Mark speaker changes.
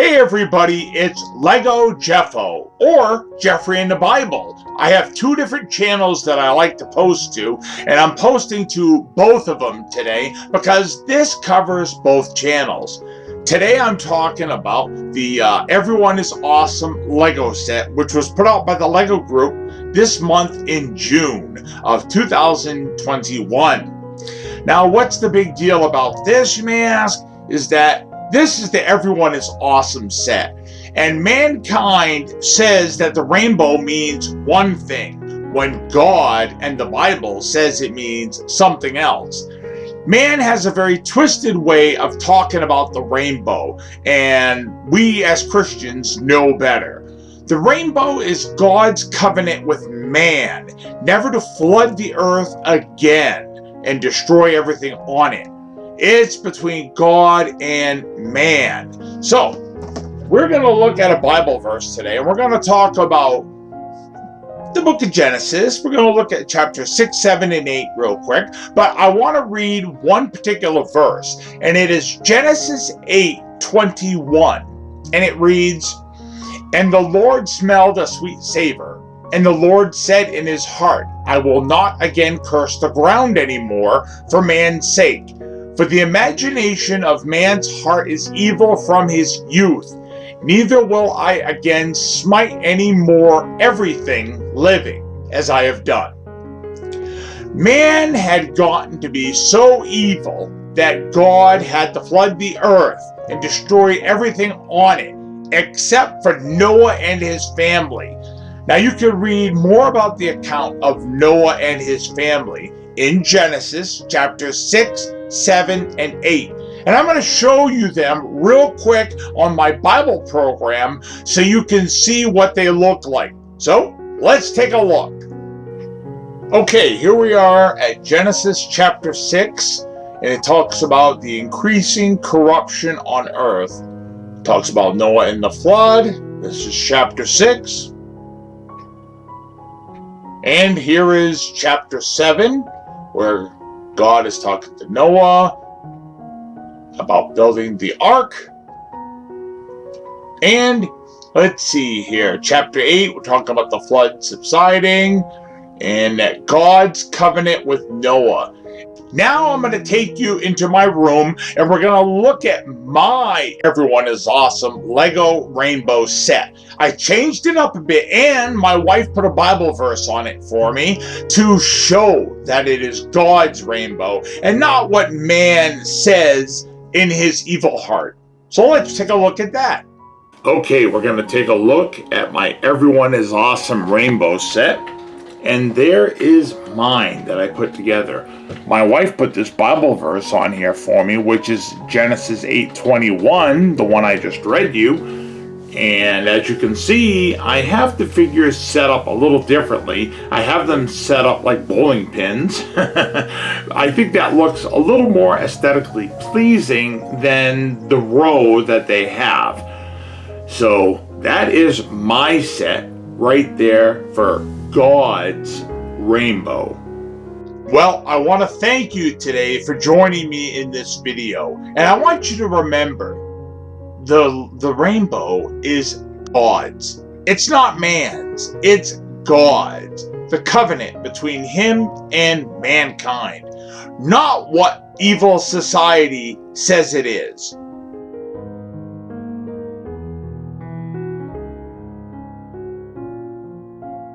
Speaker 1: Hey everybody, it's Lego Jeffo, or Jeffrey in the Bible. I have two different channels that I like to post to, and I'm posting to both of them today because this covers both channels. Today I'm talking about the Everyone is Awesome Lego set, which was put out by the Lego Group this month in June of 2021. Now, what's the big deal about this, you may ask, is that this is the Everyone is Awesome set. And mankind says that the rainbow means one thing, when God and the Bible says it means something else. Man has a very twisted way of talking about the rainbow, and we as Christians know better. The rainbow is God's covenant with man, never to flood the earth again and destroy everything on it. It's between God and man. So, we're going to look at a Bible verse today, and we're going to talk about the book of Genesis. We're going to look at chapter 6, 7, and 8 real quick, but I want to read one particular verse, and it is Genesis 8:21, and it reads, "And the Lord smelled a sweet savor, and the Lord said in his heart, I will not again curse the ground anymore for man's sake. For the imagination of man's heart is evil from his youth. Neither will I again smite any more everything living, as I have done." Man had gotten to be so evil that God had to flood the earth and destroy everything on it, except for Noah and his family. Now you can read more about the account of Noah and his family in Genesis chapter 6, 7, and 8. And I'm going to show you them real quick on my Bible program so you can see what they look like. So let's take a look. Okay, here we are at Genesis chapter 6, and it talks about the increasing corruption on earth. It talks about Noah and the flood. This is chapter 6. And here is chapter 7, where God is talking to Noah about building the ark. And let's see here, chapter 8, we're talking about the flood subsiding and God's covenant with Noah. Now I'm going to take you into my room, and we're going to look at my Everyone is Awesome Lego rainbow set. I changed it up a bit, and my wife put a Bible verse on it for me to show that it is God's rainbow and not what man says in his evil heart. So let's take a look at that. Okay, we're going to take a look at my Everyone is Awesome rainbow set. And there is mine that I put together. My wife put this Bible verse on here for me, which is Genesis 8:21, the one I just read you. And as you can see, I have the figures set up a little differently. I have them set up like bowling pins. I think that looks a little more aesthetically pleasing than the row that they have. So that is my set right there for God's rainbow. Well, I want to thank you today for joining me in this video. And I want you to remember, the rainbow is God's. It's not man's. It's God's. The covenant between him and mankind. Not what evil society says it is.